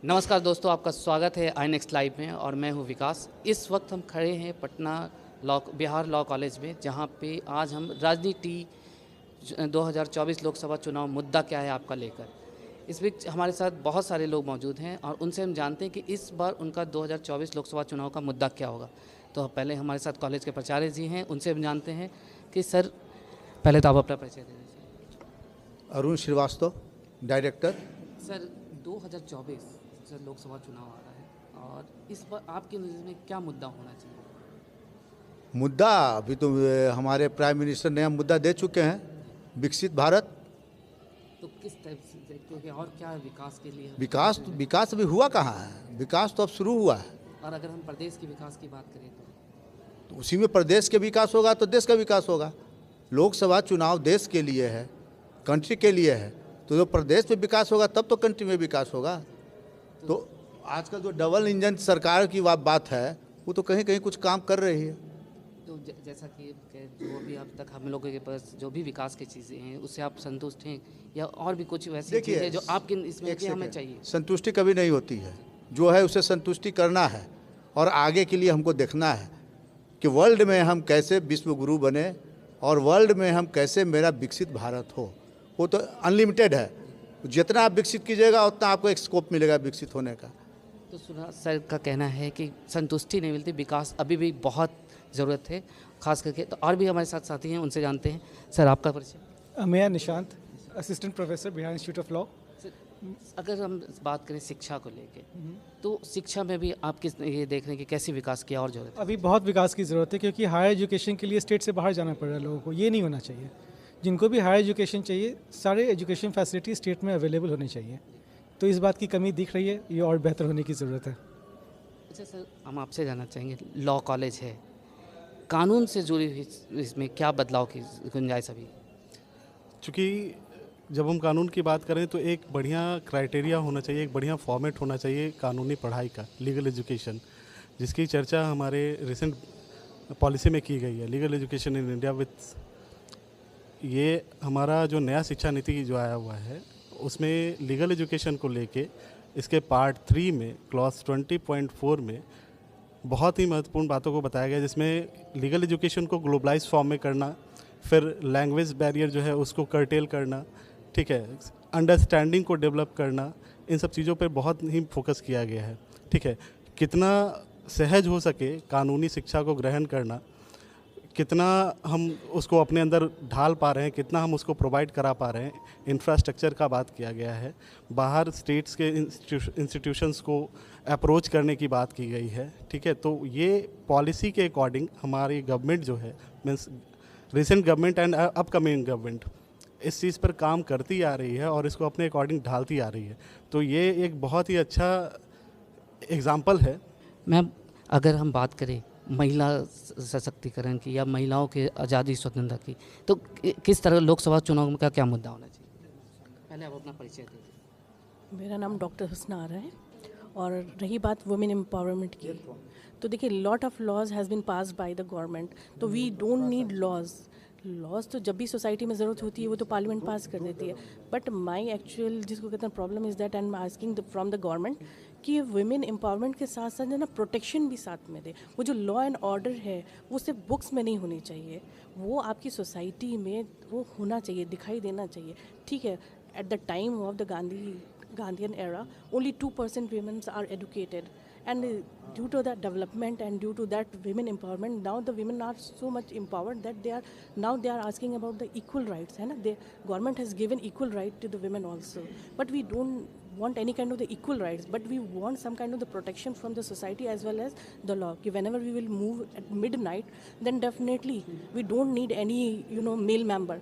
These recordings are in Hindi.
नमस्कार दोस्तों, आपका स्वागत है आई नेक्स्ट लाइव में और मैं हूं विकास। इस वक्त हम खड़े हैं पटना बिहार लॉ कॉलेज में, जहां पे आज हम राजनीति 2024 लोकसभा चुनाव मुद्दा क्या है आपका लेकर। इस बीच हमारे साथ बहुत सारे लोग मौजूद हैं और उनसे हम जानते हैं कि इस बार उनका 2024 लोकसभा चुनाव का मुद्दा क्या होगा। तो पहले हमारे साथ कॉलेज के प्राचार्य जी हैं, उनसे हम जानते हैं कि सर, पहले तो आप अपना परिचय दे दीजिए। Arun Srivastava, director. Sir, 2024 sir Lok Sabha चुनाव आ रहा है और इस बार आपकी नज़र में क्या मुद्दा होना चाहिए? मुद्दा अभी तो हमारे प्राइम मिनिस्टर नया मुद्दा दे चुके हैं, विकसित भारत। तो किस टाइप से देखते हैं और क्या विकास के लिए? विकास अभी हुआ कहाँ है? विकास तो अब शुरू हुआ है। और अगर हम प्रदेश के विकास की बात करें तो उसी में प्रदेश के विकास होगा तो देश का विकास होगा। लोकसभा चुनाव देश के लिए है, कंट्री के लिए है, तो जो प्रदेश में विकास होगा तब तो कंट्री में विकास होगा। तो आजकल जो डबल इंजन सरकार की बात है, वो तो कहीं कहीं कुछ काम कर रही है। तो जैसा कि जो भी अब तक हम लोगों के पास जो भी विकास की चीज़ें हैं उससे आप संतुष्ट हैं, या और भी कुछ वैसी चीज़ें हैं जो आपके इसमें कि हमें चाहिए? संतुष्टि कभी नहीं होती है, जो है उसे संतुष्टि करना है और आगे के लिए हमको देखना है कि वर्ल्ड में हम कैसे विश्व गुरु बने और वर्ल्ड में हम कैसे मेरा विकसित भारत हो। वो तो अनलिमिटेड है, जितना आप विकसित कीजिएगा उतना आपको एक स्कोप मिलेगा विकसित होने का। तो सुना सर का कहना है कि संतुष्टि नहीं मिलती, विकास अभी भी बहुत ज़रूरत है खास करके। तो और भी हमारे साथ साथी हैं, उनसे जानते हैं। सर, आपका परिचय? मैं Nishant, assistant professor Bihar institute of law. अगर हम बात करें शिक्षा को लेके, तो शिक्षा में भी आप किस ये देख रहे हैं कि कैसे विकास की और ज़रूरत है? अभी बहुत विकास की ज़रूरत है, क्योंकि हायर एजुकेशन के लिए स्टेट से बाहर जाना पड़ रहा है लोगों को। ये नहीं होना चाहिए। जिनको भी हायर एजुकेशन चाहिए, सारे एजुकेशन फैसिलिटी स्टेट में अवेलेबल होनी चाहिए। तो इस बात की कमी दिख रही है, ये और बेहतर होने की ज़रूरत है। अच्छा सर, हम आपसे जानना चाहेंगे, लॉ कॉलेज है, कानून से जुड़ी हुई इसमें क्या बदलाव की गुंजाइश अभी? चूँकि जब हम कानून की बात करें तो एक बढ़िया क्राइटेरिया होना चाहिए, एक बढ़िया फॉर्मेट होना चाहिए कानूनी पढ़ाई का, लीगल एजुकेशन, जिसकी चर्चा हमारे रिसेंट पॉलिसी में की गई है, legal education in India with. ये हमारा जो नया शिक्षा नीति जो आया हुआ है उसमें लीगल एजुकेशन को लेके इसके पार्ट 3 में क्लॉज 20.4 में बहुत ही महत्वपूर्ण बातों को बताया गया, जिसमें लीगल एजुकेशन को ग्लोबलाइज फॉर्म में करना, फिर लैंग्वेज बैरियर जो है उसको कर्टेल करना, ठीक है, अंडरस्टैंडिंग को डेवलप करना, इन सब चीज़ों पर बहुत ही फोकस किया गया है। ठीक है, कितना सहज हो सके कानूनी शिक्षा को ग्रहण करना, कितना हम उसको अपने अंदर ढाल पा रहे हैं, कितना हम उसको प्रोवाइड करा पा रहे हैं, इंफ्रास्ट्रक्चर का बात किया गया है। बाहर स्टेट्स के इंस्टीट्यूशंस को अप्रोच करने की बात की गई है। ठीक है, तो ये पॉलिसी के अकॉर्डिंग हमारी गवर्नमेंट जो है, means recent government and upcoming government, इस चीज़ पर काम करती आ रही है और इसको अपने अकॉर्डिंग ढालती आ रही है। तो ये एक बहुत ही अच्छा एग्जाम्पल है। मैम, अगर हम बात करें महिला सशक्तिकरण की या महिलाओं के आज़ादी स्वतंत्रता की, तो किस तरह लोकसभा चुनाव का क्या मुद्दा होना चाहिए? पहले आप अपना परिचय दीजिए। मेरा नाम डॉक्टर हुस्ना आरा है। और रही बात वुमेन एम्पावरमेंट की, तो देखिए, lot of laws has been passed by the government. तो वी डोंट नीड लॉज तो जब भी सोसाइटी में ज़रूरत होती है वो तो पार्लियामेंट पास कर देती है। बट माई एक्चुअल जिसको कहते हैं problem is that and I asking from the government कि वुमेन एम्पावरमेंट के साथ साथ जो ना प्रोटेक्शन भी साथ में दे। वो जो लॉ एंड ऑर्डर है वो सिर्फ बुक्स में नहीं होनी चाहिए, वो आपकी सोसाइटी में वो होना चाहिए, दिखाई देना चाहिए। ठीक है, at the time of the Gandhian era, only 2% women are educated, and due to that development and due to that women empowerment, now the women are so much empowered that they are asking about the equal rights, है ना? The government has given equal right to the women also, but we don't want any kind of the equal rights, but we want some kind of the protection from the society as well as the law. कि whenever we will move at midnight, then definitely we don't need any male member.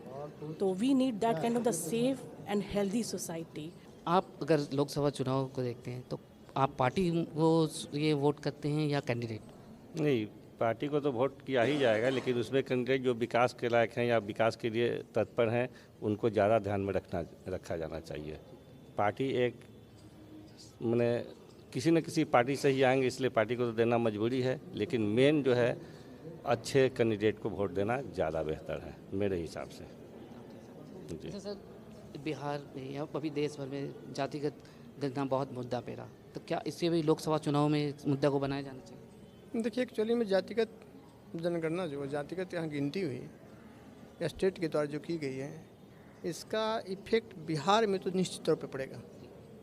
So we need that kind of the safe and healthy society. आप अगर लोकसभा चुनाव को देखते हैं तो आप पार्टी को ये वोट करते हैं या कैंडिडेट? नहीं, पार्टी को तो वोट किया ही जाएगा, लेकिन उसमें कैंडिडेट जो विकास के लायक हैं या विकास के लिए तत्पर हैं उनको ज़्यादा ध्यान में रखा जाना चाहिए। पार्टी एक मैंने किसी न किसी पार्टी से ही आएंगे, इसलिए पार्टी को तो देना मजबूरी है, लेकिन मेन जो है अच्छे कैंडिडेट को वोट देना ज़्यादा बेहतर है मेरे हिसाब से। जी सर, बिहार में या अभी देश भर में जातिगत गणना बहुत मुद्दा पे रहा, तो क्या इससे भी लोकसभा चुनाव में इस मुद्दा को बनाया जाना चाहिए? देखिए एक्चुअली में जातिगत जनगणना जो है, जातिगत यहाँ गिनती हुई या स्टेट के द्वारा जो की गई है, इसका इफेक्ट बिहार में तो निश्चित तौर पर पड़ेगा,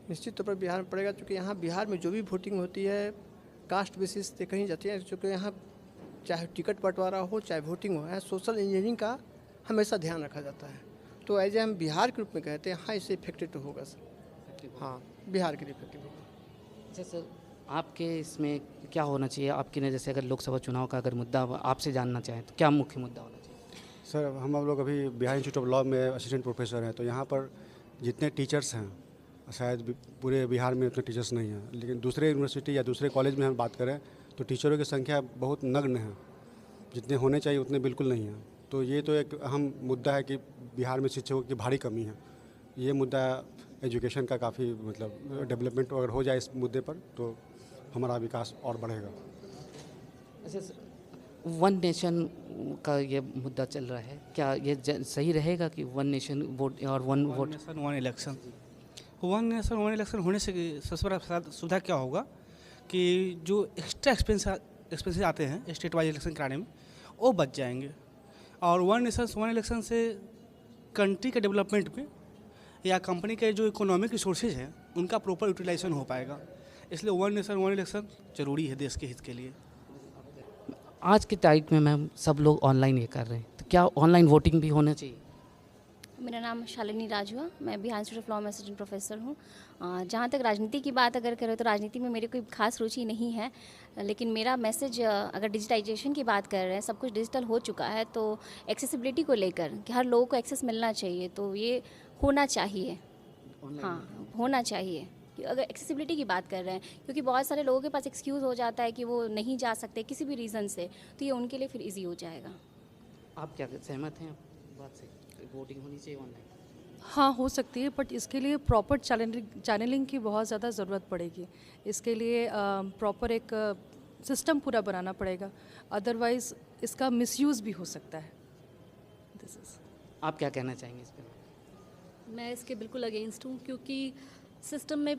निश्चित तौर पर बिहार में पड़ेगा। क्योंकि यहाँ बिहार में जो भी वोटिंग होती है कास्ट बेसिस पे कहीं जाती है, क्योंकि यहाँ चाहे टिकट बंटवारा हो चाहे वोटिंग हो, यहाँ सोशल इंजीनियरिंग का हमेशा ध्यान रखा जाता है। तो एज हम बिहार के रूप में कहते हैं, हाँ इससे इफेक्टेड तो होगा सर, हाँ बिहार के लिए इफेक्टिव होगा। अच्छा सर, आपके इसमें क्या होना चाहिए आपकी नज़र से, अगर लोकसभा चुनाव का अगर मुद्दा आपसे जानना चाहें तो क्या मुख्य मुद्दा होना चाहिए? सर हम लोग अभी बिहार इंस्टीट्यूट ऑफ लॉ में असिस्टेंट प्रोफेसर हैं, तो यहाँ पर जितने टीचर्स हैं शायद पूरे बिहार में उतने टीचर्स नहीं हैं, लेकिन दूसरे यूनिवर्सिटी या दूसरे कॉलेज में हम बात करें तो टीचरों की संख्या बहुत नगण्य है, जितने होने चाहिए उतने बिल्कुल नहीं हैं। तो ये तो एक अहम मुद्दा है कि बिहार में शिक्षकों की भारी कमी है। ये मुद्दा एजुकेशन का काफ़ी मतलब डेवलपमेंट अगर हो जाए इस मुद्दे पर तो हमारा विकास और बढ़ेगा। अच्छा सर, वन नेशन का ये मुद्दा चल रहा है, क्या ये सही रहेगा कि वन नेशन वोट और one vote? One election, one nation one election होने से सबसे बड़ा सुविधा क्या होगा कि जो एक्स्ट्रा एक्सपेंसेस आते हैं स्टेट वाइज इलेक्शन कराने में वो बच जाएंगे, और वन नेशन वन इलेक्शन से कंट्री के डेवलपमेंट में या कंपनी के जो इकोनॉमिक रिसोर्सेज हैं उनका प्रॉपर यूटिलाइजेशन हो पाएगा। इसलिए वन नेशन वन इलेक्शन जरूरी है देश के हित के लिए। आज की तारीख में मैम सब लोग ऑनलाइन ये कर रहे हैं, तो क्या ऑनलाइन वोटिंग भी होना चाहिए? मेरा नाम शालिनी राजवा, मैं बिहार इंस्टीट्यूट ऑफ लॉ में असिस्टेंट प्रोफेसर हूँ। जहाँ तक राजनीति की बात अगर करें तो राजनीति में मेरी कोई खास रुचि नहीं है, लेकिन मेरा मैसेज अगर डिजिटाइजेशन की बात कर रहे हैं, सब कुछ डिजिटल हो चुका है, तो एक्सेसिबिलिटी को लेकर कि हर लोगों को एक्सेस मिलना चाहिए, तो ये होना चाहिए। हाँ होना चाहिए, अगर एक्सेसिबिलिटी की बात कर रहे हैं, क्योंकि बहुत सारे लोगों के पास एक्सक्यूज़ हो जाता है कि वो नहीं जा सकते किसी भी रीज़न से, तो ये उनके लिए फिर ईजी हो जाएगा। आप क्या सहमत हैं बात से, वोटिंग होनी चाहिए ऑनलाइन? हाँ हो सकती है, बट इसके लिए प्रॉपर चैनलिंग की बहुत ज़्यादा ज़रूरत पड़ेगी। इसके लिए प्रॉपर एक सिस्टम पूरा बनाना पड़ेगा, अदरवाइज़ इसका मिसयूज़ भी हो सकता है। This is. आप क्या कहना चाहेंगे इस पर? मैं इसके बिल्कुल अगेंस्ट हूँ, क्योंकि सिस्टम में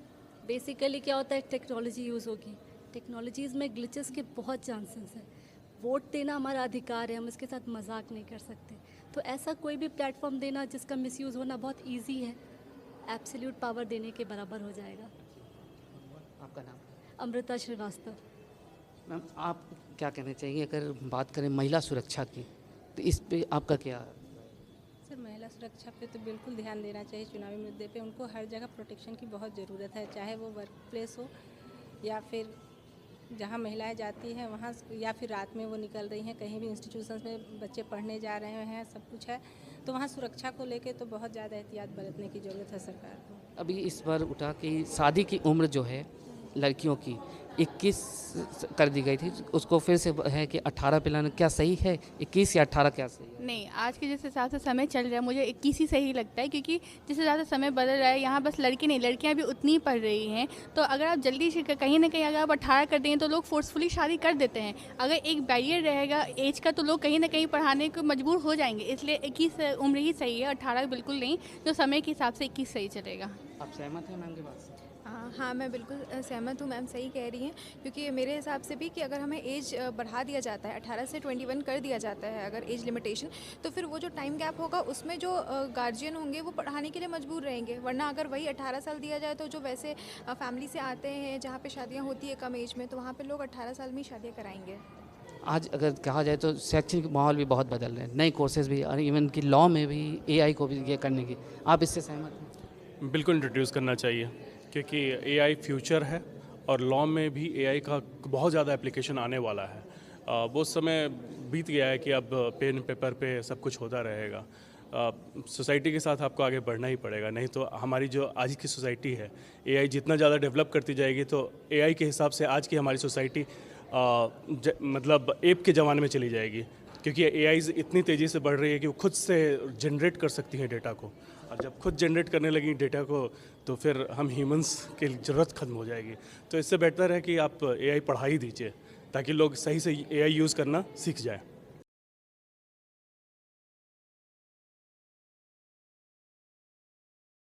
बेसिकली क्या होता है, टेक्नोलॉजी यूज़ होगी, टेक्नोलॉजीज़ में ग्लिचेस के बहुत चांसेस हैं। वोट देना हमारा अधिकार है, हम इसके साथ मजाक नहीं कर सकते, तो ऐसा कोई भी प्लेटफॉर्म देना जिसका मिसयूज़ होना बहुत इजी है, एब्सोल्यूट पावर देने के बराबर हो जाएगा। आपका नाम? अमृता श्रीवास्तव। मैम आप क्या कहना चाहिए, अगर बात करें महिला सुरक्षा की, तो इस पे आपका क्या? सर महिला सुरक्षा पे तो बिल्कुल ध्यान देना चाहिए। चुनावी मुद्दे पे उनको हर जगह प्रोटेक्शन की बहुत ज़रूरत है, चाहे वो वर्क प्लेस हो या फिर जहाँ महिलाएं जाती हैं वहाँ, या फिर रात में वो निकल रही हैं, कहीं भी इंस्टीट्यूशंस में बच्चे पढ़ने जा रहे हैं, सब कुछ है, तो वहाँ सुरक्षा को लेके तो बहुत ज़्यादा एहतियात बरतने की ज़रूरत है सरकार को। अभी इस बार उठा कि शादी की उम्र जो है लड़कियों की 21 कर दी गई थी, उसको फिर से है कि 18 पे लाना, क्या सही है? 21 या 18 क्या सही है? नहीं, आज के जिस हिसाब से समय चल रहा है मुझे 21 ही सही लगता है, क्योंकि जिस हिसाब से समय बदल रहा है, यहाँ बस लड़के नहीं लड़कियाँ भी उतनी ही पढ़ रही हैं, तो अगर आप जल्दी से कहीं ना कहीं अगर आप 18 कर देंगे तो लोग फोर्सफुली शादी कर देते हैं। अगर एक बैरियर रहेगा एज का तो लोग कहीं ना कहीं पढ़ाने को मजबूर हो जाएंगे, इसलिए 21 उम्र ही सही है, 18 बिल्कुल नहीं, जो समय के हिसाब से 21 सही चलेगा। आप सहमत हैं मैम की बात से? हाँ मैं बिल्कुल सहमत हूँ, मैम सही कह रही हैं, क्योंकि मेरे हिसाब से भी कि अगर हमें एज बढ़ा दिया जाता है, 18 से 21 कर दिया जाता है अगर एज लिमिटेशन, तो फिर वो जो टाइम गैप होगा उसमें जो गार्जियन होंगे वो पढ़ाने के लिए मजबूर रहेंगे। वरना अगर वही 18 साल दिया जाए तो जो वैसे फैमिली से आते हैं जहाँ पे शादियाँ होती है कम एज में, तो वहाँ पर लोग 18 साल में ही शादियाँ कराएंगे। आज अगर कहा जाए तो शैक्षणिक माहौल भी बहुत बदल रहे हैं, नए कोर्सेज भी, और इवन कि लॉ में भी AI को भी ये करने की, आप इससे सहमत हैं? बिल्कुल इंट्रोड्यूस करना चाहिए, क्योंकि AI फ्यूचर है और लॉ में भी AI का बहुत ज़्यादा एप्लीकेशन आने वाला है। वो समय बीत गया है कि अब पेन पेपर पे सब कुछ होता रहेगा। सोसाइटी के साथ आपको आगे बढ़ना ही पड़ेगा, नहीं तो हमारी जो आज की सोसाइटी है, AI जितना ज़्यादा डेवलप करती जाएगी तो AI के हिसाब से आज की हमारी सोसाइटी मतलब एप के ज़माने में चली जाएगी, क्योंकि AI इतनी तेज़ी से बढ़ रही है कि वो खुद से जनरेट कर सकती हैं डेटा को, और जब खुद जनरेट करने लगी डेटा को तो फिर हम ह्यूमंस की ज़रूरत ख़त्म हो जाएगी। तो इससे बेहतर है कि आप AI पढ़ा ही दीजिए ताकि लोग सही से AI यूज़ करना सीख जाएं।